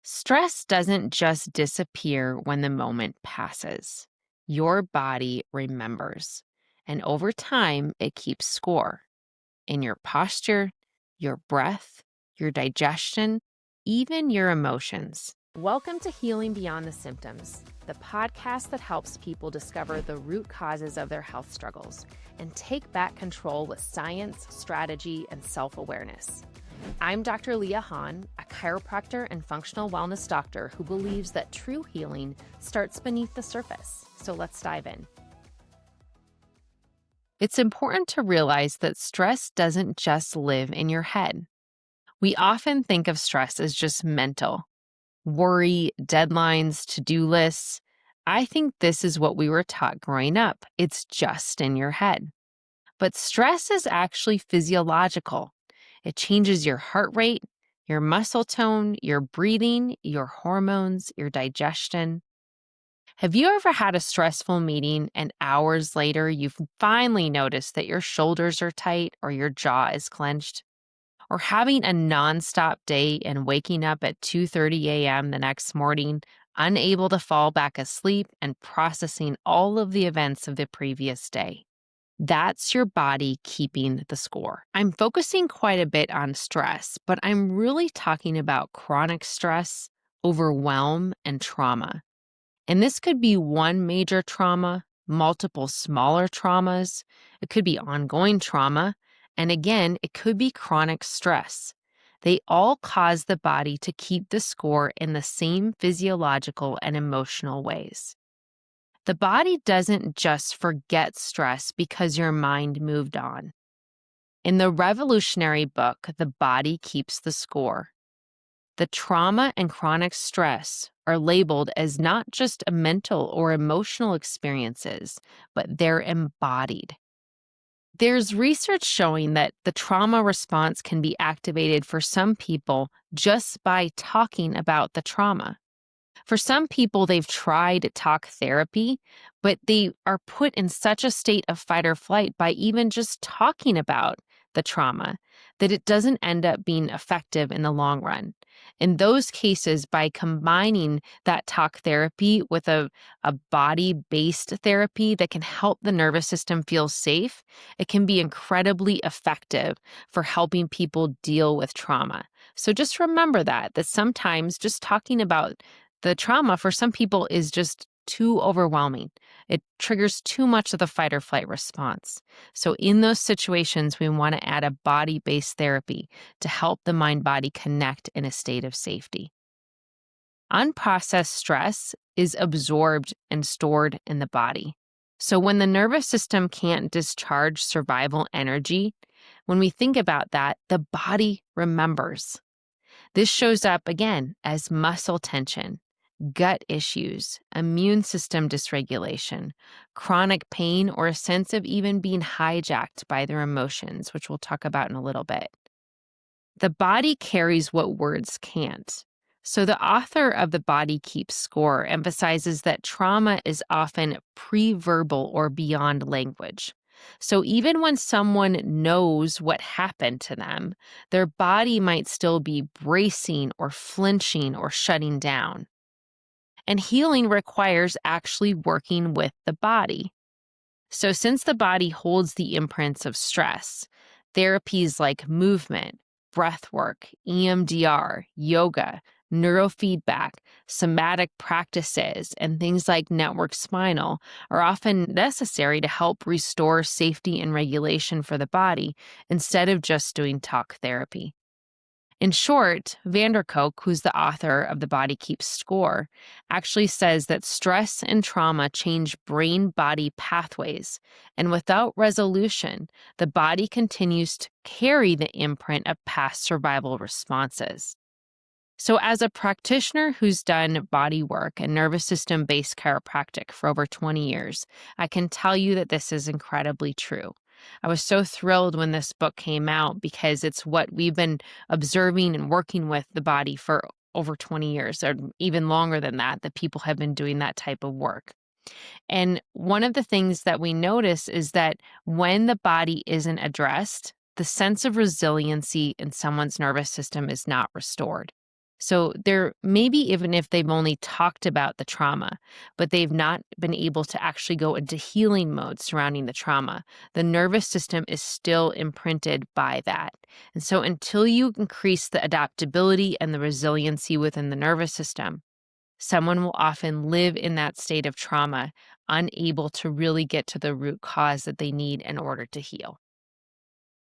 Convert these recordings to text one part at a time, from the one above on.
Stress doesn't just disappear when the moment passes. Your body remembers. And over time, it keeps score in your posture, your breath, your digestion, even your emotions. Welcome to Healing Beyond the Symptoms, the podcast that helps people discover the root causes of their health struggles and take back control with science, strategy, and self-awareness. I'm Dr. Leah Hahn, a chiropractor and functional wellness doctor who believes that true healing starts beneath the surface. So let's dive in. It's important to realize that stress doesn't just live in your head. We often think of stress as just mental. Worry, deadlines, to-do lists. I think this is what we were taught growing up. It's just in your head. But stress is actually physiological. It changes your heart rate, your muscle tone, your breathing, your hormones, your digestion. Have you ever had a stressful meeting and hours later you've finally noticed that your shoulders are tight or your jaw is clenched? Or having a nonstop day and waking up at 2:30 a.m. the next morning, unable to fall back asleep and processing all of the events of the previous day? That's your body keeping the score. I'm focusing quite a bit on stress, but I'm really talking about chronic stress, overwhelm, and trauma. And this could be one major trauma, multiple smaller traumas. It could be ongoing trauma. And again, it could be chronic stress. They all cause the body to keep the score in the same physiological and emotional ways. The body doesn't just forget stress because your mind moved on. In the revolutionary book, The Body Keeps the Score, the trauma and chronic stress are labeled as not just a mental or emotional experiences, but they're embodied. There's research showing that the trauma response can be activated for some people just by talking about the trauma. For some people, they've tried talk therapy, but they are put in such a state of fight or flight by even just talking about the trauma that it doesn't end up being effective in the long run. In those cases, by combining that talk therapy with a body-based therapy that can help the nervous system feel safe, it can be incredibly effective for helping people deal with trauma. So just remember that sometimes just talking about the trauma for some people is just too overwhelming. It triggers too much of the fight or flight response. So in those situations, we want to add a body-based therapy to help the mind-body connect in a state of safety. Unprocessed stress is absorbed and stored in the body. So when the nervous system can't discharge survival energy, when we think about that, the body remembers. This shows up again as muscle tension, gut issues, immune system dysregulation, chronic pain, or a sense of even being hijacked by their emotions, which we'll talk about in a little bit. The body carries what words can't. So the author of The Body Keeps Score emphasizes that trauma is often pre-verbal or beyond language. So even when someone knows what happened to them, their body might still be bracing or flinching or shutting down. And healing requires actually working with the body. So since the body holds the imprints of stress, therapies like movement, breathwork, EMDR, yoga, neurofeedback, somatic practices, and things like Network Spinal are often necessary to help restore safety and regulation for the body instead of just doing talk therapy. In short, Van der Kolk, who's the author of The Body Keeps Score, actually says that stress and trauma change brain-body pathways, and without resolution, the body continues to carry the imprint of past survival responses. So as a practitioner who's done body work and nervous system-based chiropractic for over 20 years, I can tell you that this is incredibly true. I was so thrilled when this book came out because it's what we've been observing and working with the body for over 20 years, or even longer than that people have been doing that type of work. And one of the things that we notice is that when the body isn't addressed, the sense of resiliency in someone's nervous system is not restored. So they're maybe even if they've only talked about the trauma, but they've not been able to actually go into healing mode surrounding the trauma, the nervous system is still imprinted by that. And so until you increase the adaptability and the resiliency within the nervous system, someone will often live in that state of trauma, unable to really get to the root cause that they need in order to heal.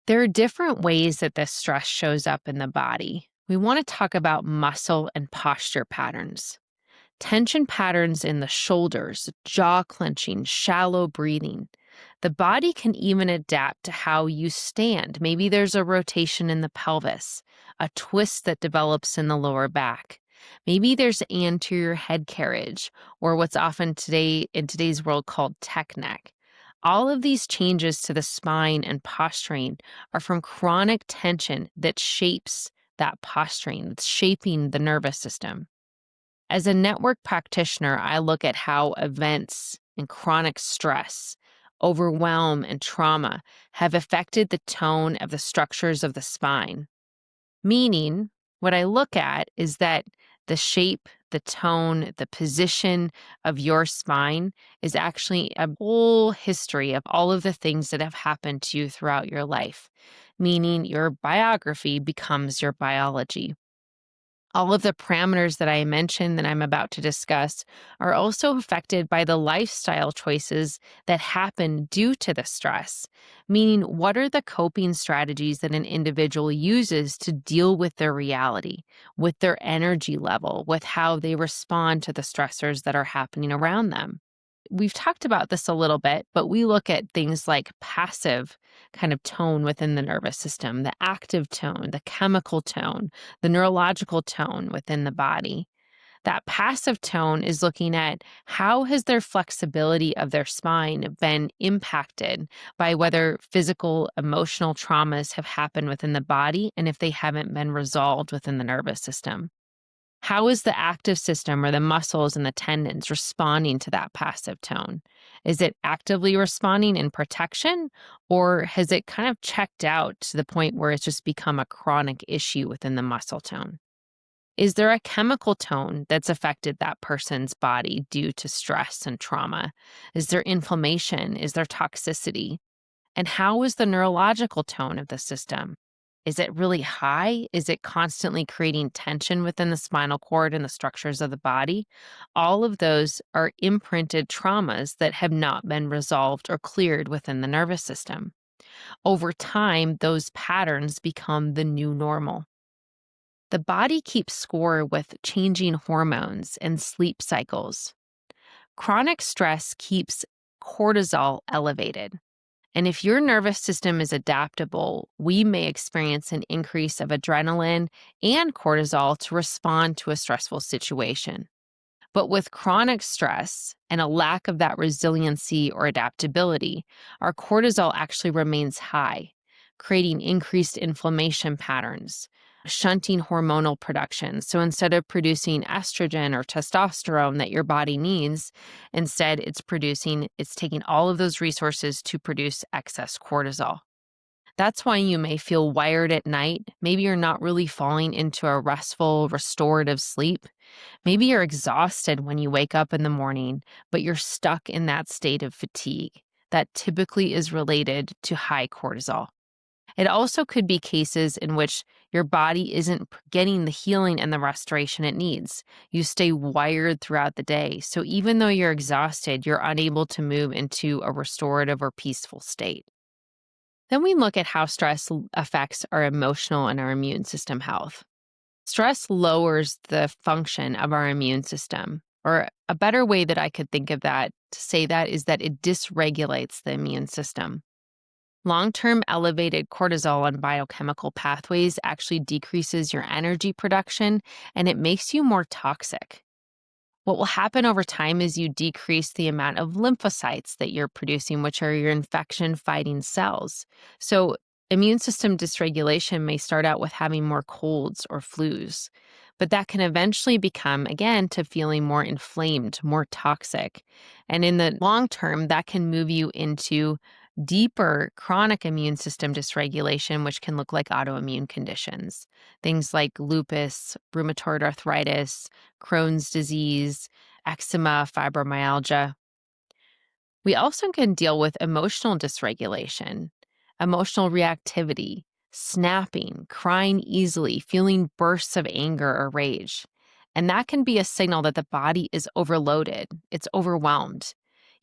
There are different ways that this stress shows up in the body. We want to talk about muscle and posture patterns. Tension patterns in the shoulders, jaw clenching, shallow breathing. The body can even adapt to how you stand. Maybe there's a rotation in the pelvis, a twist that develops in the lower back. Maybe there's anterior head carriage, or what's often in today's world called tech neck. All of these changes to the spine and posturing are from chronic tension that shapes that posturing, that's shaping the nervous system. As a network practitioner, I look at how events and chronic stress, overwhelm, and trauma have affected the tone of the structures of the spine. Meaning, what I look at is that the shape, the tone, the position of your spine is actually a whole history of all of the things that have happened to you throughout your life. Meaning, your biography becomes your biology. All of the parameters that I mentioned that I'm about to discuss are also affected by the lifestyle choices that happen due to the stress. Meaning, what are the coping strategies that an individual uses to deal with their reality, with their energy level, with how they respond to the stressors that are happening around them? We've talked about this a little bit, but we look at things like passive kind of tone within the nervous system, the active tone, the chemical tone, the neurological tone within the body. That passive tone is looking at how has their flexibility of their spine been impacted by whether physical, emotional traumas have happened within the body and if they haven't been resolved within the nervous system. How is the active system or the muscles and the tendons responding to that passive tone? Is it actively responding in protection, or has it kind of checked out to the point where it's just become a chronic issue within the muscle tone? Is there a chemical tone that's affected that person's body due to stress and trauma? Is there inflammation? Is there toxicity? And how is the neurological tone of the system? Is it really high? Is it constantly creating tension within the spinal cord and the structures of the body? All of those are imprinted traumas that have not been resolved or cleared within the nervous system. Over time, those patterns become the new normal. The body keeps score with changing hormones and sleep cycles. Chronic stress keeps cortisol elevated. And if your nervous system is adaptable, we may experience an increase of adrenaline and cortisol to respond to a stressful situation. But with chronic stress and a lack of that resiliency or adaptability, our cortisol actually remains high, creating increased inflammation patterns, shunting hormonal production. So instead of producing estrogen or testosterone that your body needs, instead it's taking all of those resources to produce excess cortisol. That's why you may feel wired at night. Maybe you're not really falling into a restful, restorative sleep. Maybe you're exhausted when you wake up in the morning, but you're stuck in that state of fatigue. That typically is related to high cortisol. It also could be cases in which your body isn't getting the healing and the restoration it needs. You stay wired throughout the day. So even though you're exhausted, you're unable to move into a restorative or peaceful state. Then we look at how stress affects our emotional and our immune system health. Stress lowers the function of our immune system. Or a better way that I could think of that to say that is that it dysregulates the immune system. Long-term elevated cortisol on biochemical pathways actually decreases your energy production and it makes you more toxic. What will happen over time is you decrease the amount of lymphocytes that you're producing, which are your infection-fighting cells. So immune system dysregulation may start out with having more colds or flus, but that can eventually become, again, to feeling more inflamed, more toxic. And in the long term, that can move you into deeper chronic immune system dysregulation, which can look like autoimmune conditions, things like lupus, rheumatoid arthritis, Crohn's disease, eczema, fibromyalgia. We also can deal with emotional dysregulation, emotional reactivity, snapping, crying easily, feeling bursts of anger or rage. And that can be a signal that the body is overloaded, it's overwhelmed.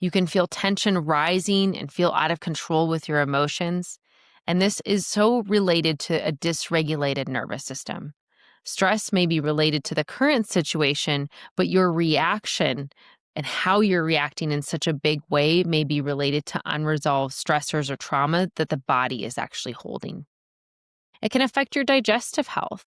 You can feel tension rising and feel out of control with your emotions. And this is so related to a dysregulated nervous system. Stress may be related to the current situation, but your reaction and how you're reacting in such a big way may be related to unresolved stressors or trauma that the body is actually holding. It can affect your digestive health.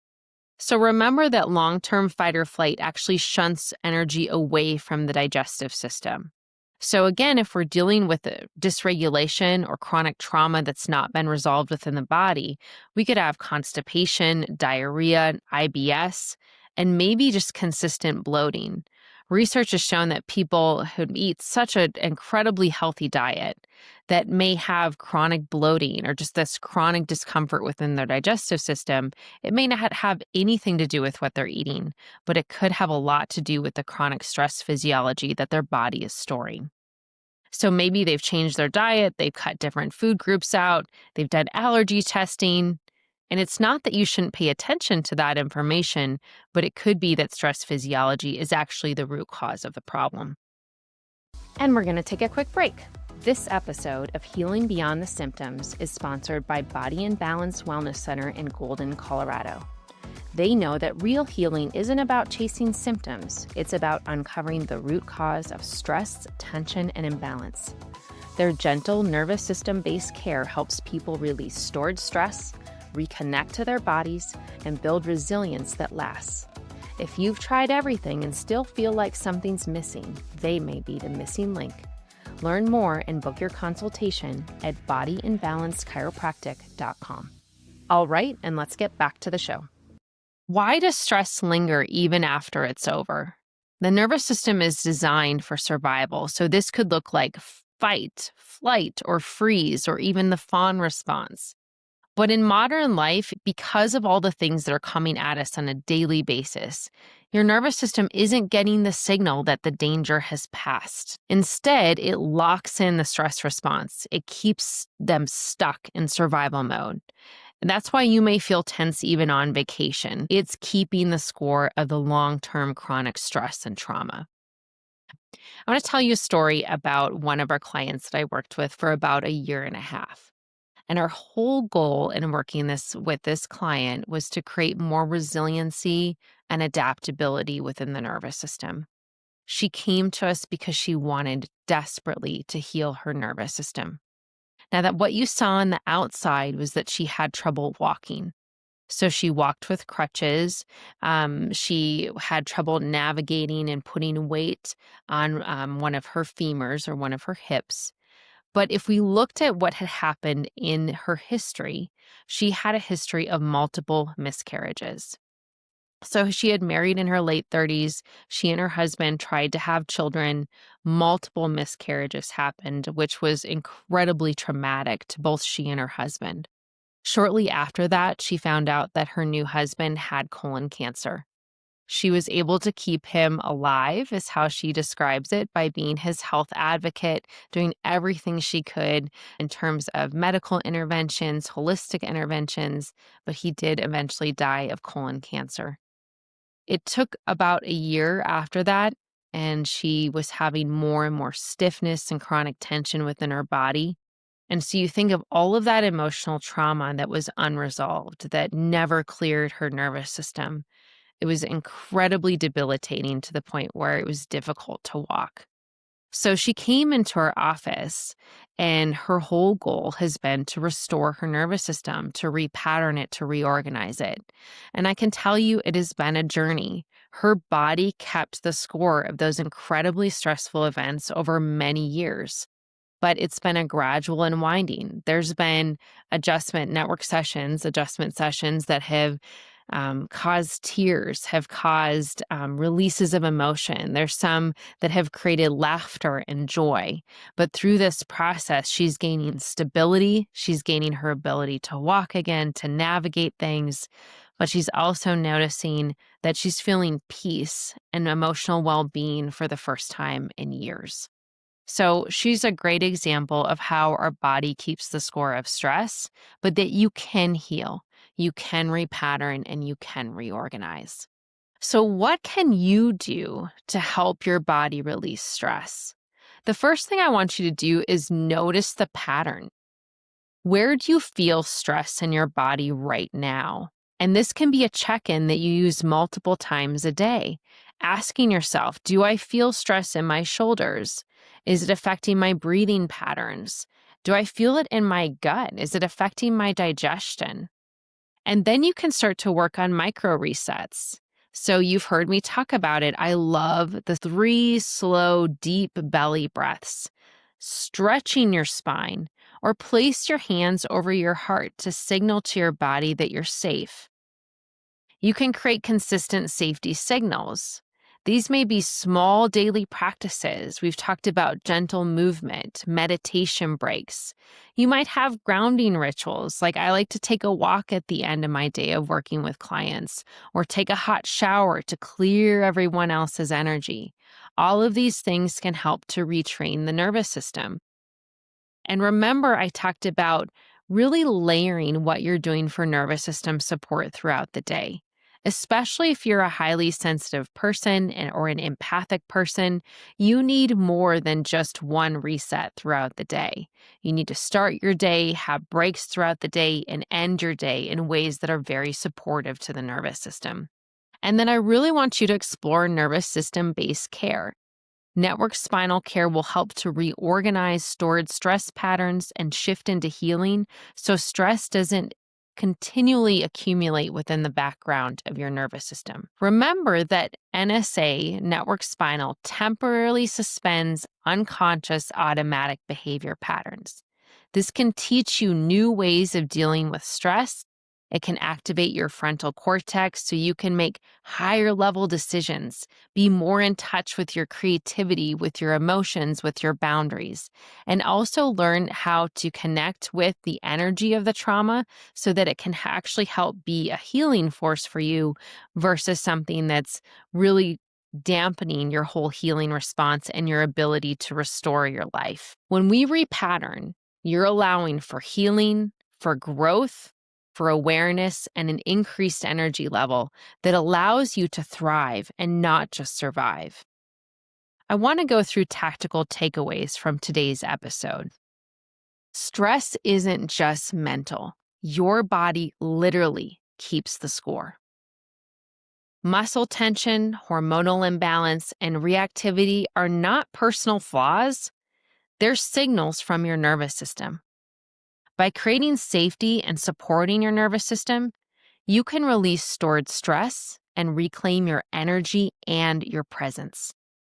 So remember that long-term fight or flight actually shunts energy away from the digestive system. So again, if we're dealing with a dysregulation or chronic trauma that's not been resolved within the body, we could have constipation, diarrhea, IBS, and maybe just consistent bloating. Research has shown that people who eat such an incredibly healthy diet that may have chronic bloating or just this chronic discomfort within their digestive system, it may not have anything to do with what they're eating, but it could have a lot to do with the chronic stress physiology that their body is storing. So maybe they've changed their diet, they've cut different food groups out, they've done allergy testing. And it's not that you shouldn't pay attention to that information, but it could be that stress physiology is actually the root cause of the problem. And we're going to take a quick break. This episode of Healing Beyond the Symptoms is sponsored by Body and Balance Wellness Center in Golden, Colorado. They know that real healing isn't about chasing symptoms. It's about uncovering the root cause of stress, tension, and imbalance. Their gentle nervous system-based care helps people release stored stress, reconnect to their bodies, and build resilience that lasts. If you've tried everything and still feel like something's missing, they may be the missing link. Learn more and book your consultation at bodyandbalancechiropractic.com. All right, and let's get back to the show. Why does stress linger even after it's over? The nervous system is designed for survival, so this could look like fight, flight, or freeze, or even the fawn response. But in modern life, because of all the things that are coming at us on a daily basis, your nervous system isn't getting the signal that the danger has passed. Instead, it locks in the stress response. It keeps them stuck in survival mode. And that's why you may feel tense even on vacation. It's keeping the score of the long-term chronic stress and trauma. I want to tell you a story about one of our clients that I worked with for about a year and a half. And our whole goal in working with this client was to create more resiliency and adaptability within the nervous system. She came to us because she wanted desperately to heal her nervous system. Now, that what you saw on the outside was that she had trouble walking. So she walked with crutches. She had trouble navigating and putting weight on one of her femurs or one of her hips. But if we looked at what had happened in her history, she had a history of multiple miscarriages. So she had married in her late 30s. She and her husband tried to have children. Multiple miscarriages happened, which was incredibly traumatic to both she and her husband. Shortly after that, she found out that her new husband had colon cancer. She was able to keep him alive, is how she describes it, by being his health advocate, doing everything she could in terms of medical interventions, holistic interventions, but he did eventually die of colon cancer. It took about a year after that, and she was having more and more stiffness and chronic tension within her body. And so you think of all of that emotional trauma that was unresolved, that never cleared her nervous system. It was incredibly debilitating to the point where it was difficult to walk. So she came into our office, and her whole goal has been to restore her nervous system, to repattern it, to reorganize it. And I can tell you it has been a journey. Her body kept the score of those incredibly stressful events over many years. But it's been a gradual unwinding. There's been adjustment sessions that have caused tears, have caused releases of emotion. There's some that have created laughter and joy. But through this process, she's gaining stability. She's gaining her ability to walk again, to navigate things. But she's also noticing that she's feeling peace and emotional well-being for the first time in years. So she's a great example of how our body keeps the score of stress, but that you can heal, you can repattern, and you can reorganize. So, what can you do to help your body release stress? The first thing I want you to do is notice the pattern. Where do you feel stress in your body right now? And this can be a check in that you use multiple times a day, asking yourself, do I feel stress in my shoulders? Is it affecting my breathing patterns? Do I feel it in my gut? Is it affecting my digestion? And then you can start to work on micro resets. So you've heard me talk about it. I love the 3 slow, deep belly breaths, stretching your spine, or place your hands over your heart to signal to your body that you're safe. You can create consistent safety signals. These may be small daily practices. We've talked about gentle movement, meditation breaks. You might have grounding rituals, like I like to take a walk at the end of my day of working with clients, or take a hot shower to clear everyone else's energy. All of these things can help to retrain the nervous system. And remember, I talked about really layering what you're doing for nervous system support throughout the day. Especially if you're a highly sensitive person or an empathic person, you need more than just one reset throughout the day. You need to start your day, have breaks throughout the day, and end your day in ways that are very supportive to the nervous system. And then I really want you to explore nervous system-based care. Network Spinal Care will help to reorganize stored stress patterns and shift into healing so stress doesn't continually accumulate within the background of your nervous system. Remember that NSA, Network Spinal, temporarily suspends unconscious automatic behavior patterns. This can teach you new ways of dealing with stress. It can activate your frontal cortex so you can make higher level decisions, be more in touch with your creativity, with your emotions, with your boundaries, and also learn how to connect with the energy of the trauma so that it can actually help be a healing force for you versus something that's really dampening your whole healing response and your ability to restore your life. When we repattern, you're allowing for healing, for growth, for awareness, and an increased energy level that allows you to thrive and not just survive. I want to go through tactical takeaways from today's episode. Stress isn't just mental. Your body literally keeps the score. Muscle tension, hormonal imbalance, and reactivity are not personal flaws. They're signals from your nervous system. By creating safety and supporting your nervous system, you can release stored stress and reclaim your energy and your presence.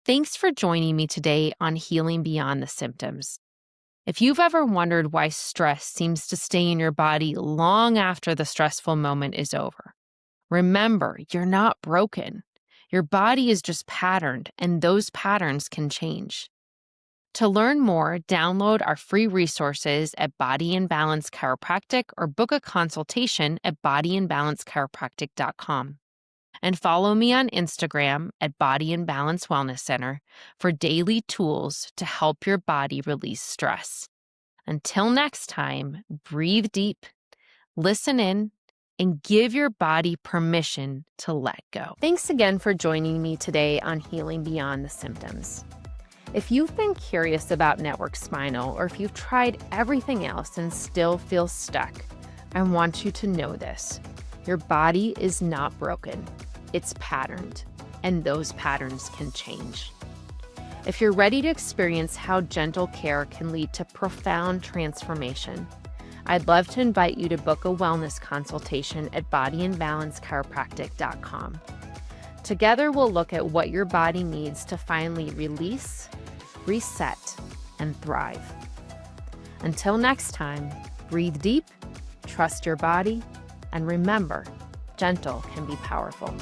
Thanks for joining me today on Healing Beyond the Symptoms. If you've ever wondered why stress seems to stay in your body long after the stressful moment is over, remember, you're not broken. Your body is just patterned, and those patterns can change. To learn more, download our free resources at Body and Balance Chiropractic or book a consultation at bodyandbalancechiropractic.com. And follow me on Instagram at Body and Balance Wellness Center for daily tools to help your body release stress. Until next time, breathe deep, listen in, and give your body permission to let go. Thanks again for joining me today on Healing Beyond the Symptoms. If you've been curious about Network Spinal, or if you've tried everything else and still feel stuck, I want you to know this. Your body is not broken. It's patterned, and those patterns can change. If you're ready to experience how gentle care can lead to profound transformation, I'd love to invite you to book a wellness consultation at bodyandbalancechiropractic.com. Together, we'll look at what your body needs to finally release, reset, and thrive. Until next time, breathe deep, trust your body, and remember, gentle can be powerful.